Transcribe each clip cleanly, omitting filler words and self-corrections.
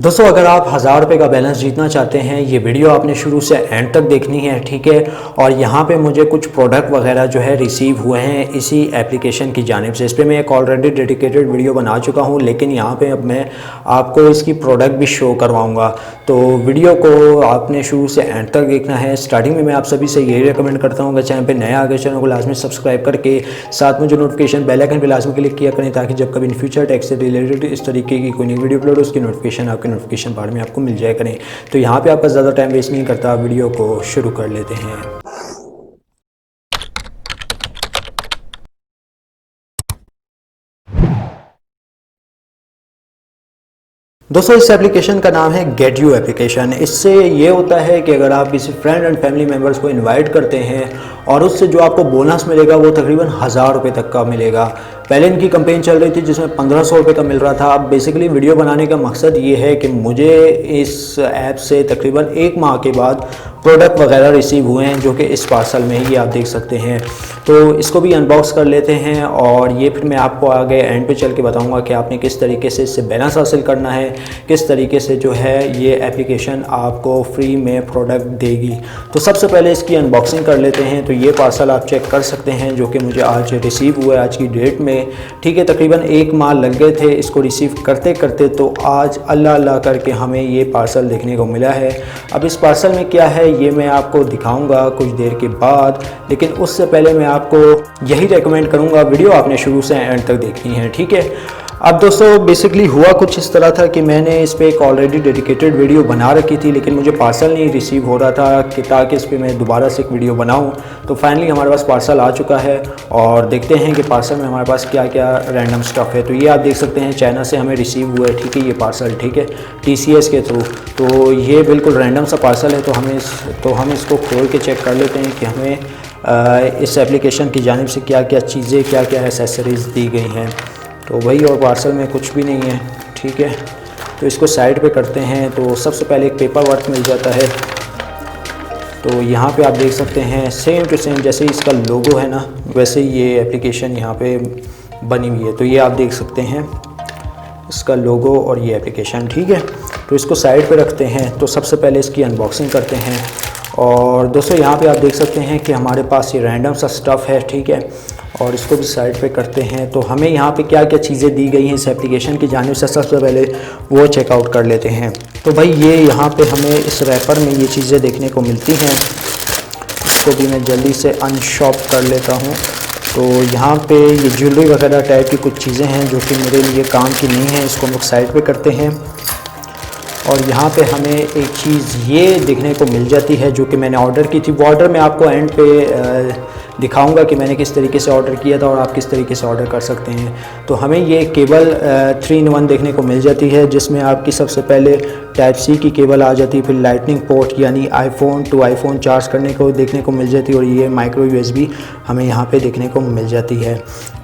दोस्तों अगर आप 1000 रुपये का बैलेंस जीतना चाहते हैं, ये वीडियो आपने शुरू से एंड तक देखनी है, ठीक है। और यहाँ पे मुझे कुछ प्रोडक्ट वगैरह जो है रिसीव हुए हैं इसी एप्लीकेशन की जानिब से। इस पर मैं एक ऑलरेडी डेडिकेटेड वीडियो बना चुका हूँ, लेकिन यहाँ पे अब मैं आपको इसकी प्रोडक्ट भी शो करवाऊँगा। तो वीडियो को आपने शुरू से एंड तक देखना है। स्टार्टिंग में मैं आप सभी से यही रिकमेंड करता हूँ, अगर चैनल पर नया आगे चैनल को लाजमी सब्सक्राइब करके साथ में जो नोटिफिकेशन बेल आइकन पर लाजमी क्लिक किया करें, ताकि जब कभी इन फ्यूचर टैक्स से रिलेटेड इस तरीके की कोई नई वीडियो अपलोड हो उसकी नोटिफिकेशन आपके नोटिफिकेशन बार में आपको मिल जाए करें। तो यहाँ पे आपका ज़्यादा टाइम वेस्ट नहीं करता, वीडियो को शुरू कर लेते हैं। दोस्तों इस एप्लीकेशन का नाम है गेट यू एप्लीकेशन। इससे ये होता है कि अगर आप किसी फ्रेंड एंड फैमिली मेम्बर्स को इनवाइट करते हैं और उससे जो आपको बोनस मिलेगा वो तकरीबन 1000 रुपये तक का मिलेगा। पहले इनकी कैंपेन चल रही थी जिसमें 1500 रुपये का मिल रहा था। अब बेसिकली वीडियो बनाने का मकसद ये है कि मुझे इस ऐप से तकरीबन 1 माह के बाद प्रोडक्ट वगैरह रिसीव हुए हैं, जो कि इस पार्सल में ही आप देख सकते हैं। तो इसको भी अनबॉक्स कर लेते हैं और ये फिर मैं आपको आगे एंड पे चल के बताऊंगा कि आपने किस तरीके से इससे बैलेंस हासिल करना है, किस तरीके से जो है ये एप्लीकेशन आपको फ्री में प्रोडक्ट देगी। तो सबसे पहले इसकी अनबॉक्सिंग कर लेते हैं। तो ये पार्सल आप चेक कर सकते हैं, जो कि मुझे आज रिसीव हुआ है आज की डेट में, ठीक है। तकरीबन 1 माह लग गए थे इसको रिसीव करते करते, तो आज अल्लाह अल्लाह करके हमें ये पार्सल देखने को मिला है। अब इस पार्सल में क्या है ये मैं आपको दिखाऊंगा कुछ देर के बाद, लेकिन उससे पहले मैं आपको यही रेकमेंड करूंगा वीडियो आपने शुरू से एंड तक देखनी है, ठीक है। अब दोस्तों बेसिकली हुआ कुछ इस तरह था कि मैंने इस पर एक ऑलरेडी डेडिकेटेड वीडियो बना रखी थी, लेकिन मुझे पार्सल नहीं रिसीव हो रहा था कि ताकि इस पर मैं दोबारा से एक वीडियो बनाऊं। तो फाइनली हमारे पास पार्सल आ चुका है और देखते हैं कि पार्सल में हमारे पास क्या क्या रैंडम स्टफ़ है। तो ये आप देख सकते हैं चाइना से हमें रिसीव हुआ है, ठीक है, ये पार्सल, ठीक है, TCS के थ्रू। तो ये बिल्कुल रैंडम सा पार्सल है। तो हम इसको खोल के चेक कर लेते हैं कि हमें इस एप्लीकेशन की जानिब से क्या क्या चीज़ें, क्या क्या एसेसरीज़ दी गई हैं। तो वही, और पार्सल में कुछ भी नहीं है, ठीक है। तो इसको साइड पे करते हैं। तो सबसे पहले एक पेपर वर्क मिल जाता है। तो यहाँ पे आप देख सकते हैं सेम टू सेम जैसे इसका लोगो है ना, वैसे ही ये एप्लीकेशन यहाँ पे बनी हुई है। तो ये आप देख सकते हैं इसका लोगो और ये एप्लीकेशन, ठीक है। तो इसको साइड पे रखते हैं। तो सबसे पहले इसकी अनबॉक्सिंग करते हैं। और दोस्तों यहाँ पे आप देख सकते हैं कि हमारे पास ये रैंडम सा स्टफ़ है, ठीक है। और इसको भी साइड पे करते हैं। तो हमें यहाँ पे क्या क्या चीज़ें दी गई हैं इस एप्लीकेशन की जानिब से, सबसे पहले वो चेकआउट कर लेते हैं। तो भाई ये यहाँ पे हमें इस रैपर में ये चीज़ें देखने को मिलती हैं। इसको भी मैं जल्दी से अनशॉप कर लेता हूँ। तो यहाँ पे ये ज्वेलरी वगैरह टाइप की कुछ चीज़ें हैं जो कि मेरे लिए काम की नहीं है। इसको हम लोग साइड पे करते हैं। और यहाँ पे हमें एक चीज़ ये देखने को मिल जाती है जो कि मैंने ऑर्डर की थी। वो ऑर्डर मैं आपको एंड पे दिखाऊंगा कि मैंने किस तरीके से ऑर्डर किया था और आप किस तरीके से ऑर्डर कर सकते हैं। तो हमें ये केबल 3-in-1 देखने को मिल जाती है, जिसमें आपकी सबसे पहले टाइप C की केबल आ जाती है, फिर लाइटनिंग पोर्ट यानी iPhone टू iPhone चार्ज करने को देखने को मिल जाती है, और ये माइक्रो USB हमें यहाँ पे देखने को मिल जाती है।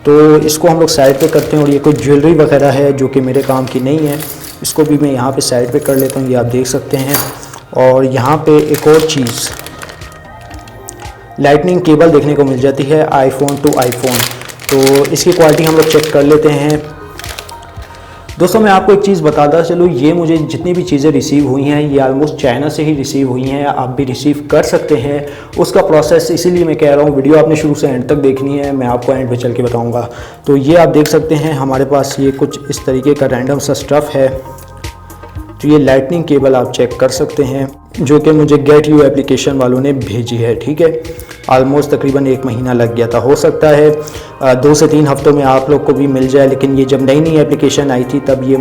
तो इसको हम लोग साइड पे करते हैं। और ये कोई ज्वेलरी वगैरह है जो कि मेरे काम की नहीं है, इसको भी मैं यहाँ पे साइड पे कर लेता हूँ, ये आप देख सकते हैं। और यहाँ पे एक और चीज़ लाइटनिंग केबल देखने को मिल जाती है iPhone टू iPhone। तो इसकी क्वालिटी हम लोग चेक कर लेते हैं। दोस्तों मैं आपको एक चीज़ बताता चलूँ, ये मुझे जितनी भी चीज़ें रिसीव हुई हैं ये ऑलमोस्ट चाइना से ही रिसीव हुई हैं। आप भी रिसीव कर सकते हैं। उसका प्रोसेस इसीलिए मैं कह रहा हूँ वीडियो आपने शुरू से एंड तक देखनी है, मैं आपको एंड पे चल के बताऊँगा। तो ये आप देख सकते हैं हमारे पास ये कुछ इस तरीके का रैंडम सा स्टफ़ है। तो ये लाइटनिंग केबल आप चेक कर सकते हैं जो कि मुझे गेट यू एप्लीकेशन वालों ने भेजी है, ठीक है। ऑलमोस्ट तकरीबन 1 महीना लग गया था, हो सकता है 2 से 3 हफ्तों में आप लोग को भी मिल जाए। लेकिन ये जब नई नई एप्लीकेशन आई थी तब ये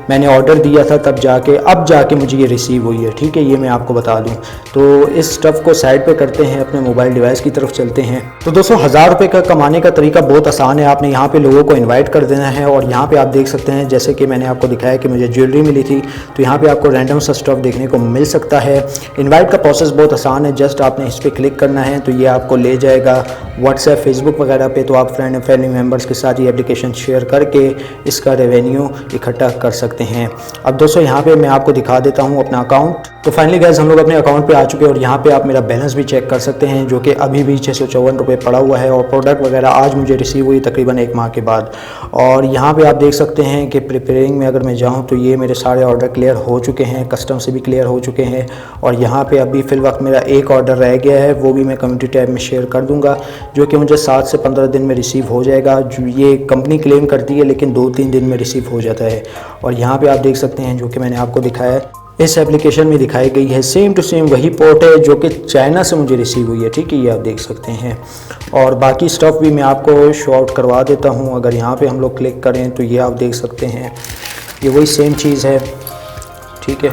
मैंने ऑर्डर दिया था, तब जाके मुझे ये रिसीव हुई है, ठीक है। ये मैं आपको बता दूं। तो इस स्टफ़ को साइड पे करते हैं, अपने मोबाइल डिवाइस की तरफ चलते हैं। तो दोस्तों 1000 रुपये का कमाने का तरीका बहुत आसान है। आपने यहाँ पे लोगों को इन्वाइट कर देना है। और यहाँ पे आप देख सकते हैं जैसे कि मैंने आपको दिखाया कि मुझे ज्वेलरी मिली थी, तो यहाँ पे आपको रैंडम सा स्टफ़ देखने को मिल सकता है। इन्वाइट का प्रोसेस बहुत आसान है, जस्ट आपने इस पर क्लिक करना है तो ये आपको ले जाएगा व्हाट्सएप, फेसबुक वगैरह पे, तो आप फ्रेंड एंड फैमिली मेम्बर्स के साथ ये एप्लीकेशन शेयर करके इसका रेवेन्यू इकट्ठा कर सकते हैं। अब दोस्तों यहाँ पे मैं आपको दिखा देता हूँ अपना अकाउंट। तो फाइनली गाइस हम लोग अपने अकाउंट पे आ चुके हैं और यहाँ पे आप मेरा बैलेंस भी चेक कर सकते हैं, जो कि अभी भी 654 रुपये पड़ा हुआ है। और प्रोडक्ट वगैरह आज मुझे रिसीव हुई तकरीबन 1 माह के बाद। और यहाँ पे आप देख सकते हैं कि प्रिपेयरिंग में अगर मैं जाऊँ तो ये मेरे सारे ऑर्डर क्लियर हो चुके हैं, कस्टम से भी क्लियर हो चुके हैं। और यहाँ पे अभी फ़िल वक्त मेरा एक ऑर्डर रह गया है, वो भी मैं कम्युनिटी टैब में शेयर कर दूँगा, जो कि मुझे 7 से 15 दिन में रिसीव हो जाएगा। जो ये कंपनी क्लेम करती है लेकिन 2-3 दिन में रिसीव हो जाता है। और यहाँ पर आप देख सकते हैं जो कि मैंने आपको दिखाया है, इस एप्लीकेशन में दिखाई गई है सेम टू सेम वही पोर्ट है जो कि चाइना से मुझे रिसीव हुई है। ठीक है, ये आप देख सकते हैं। और बाकी स्टफ़ भी मैं आपको शो आउट करवा देता हूँ। अगर यहाँ पे हम लोग क्लिक करें तो ये आप देख सकते हैं, ये वही सेम चीज़ है। ठीक है,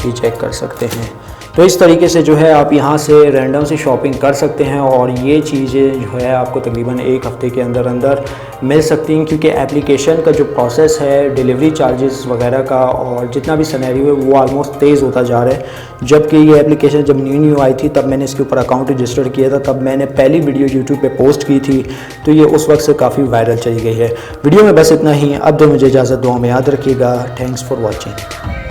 ये चेक कर सकते हैं। तो इस तरीके से जो है आप यहाँ से रैंडम से शॉपिंग कर सकते हैं और ये चीज़ें जो है आपको तकरीबन 1 हफ़्ते के अंदर अंदर मिल सकती हैं, क्योंकि एप्लीकेशन का जो प्रोसेस है, डिलीवरी चार्जेस वगैरह का और जितना भी सिनेरियो है वो ऑलमोस्ट तेज़ होता जा रहा है। जबकि ये एप्लीकेशन जब न्यू आई थी तब मैंने इसके ऊपर अकाउंट रजिस्टर किया था, तब मैंने पहली वीडियो यूट्यूब पर पोस्ट की थी, तो ये उस वक्त से काफ़ी वायरल चली गई है। वीडियो में बस इतना ही। अब तो मुझे इजाज़त, दुआ में याद रखिएगा। Thanks for watching.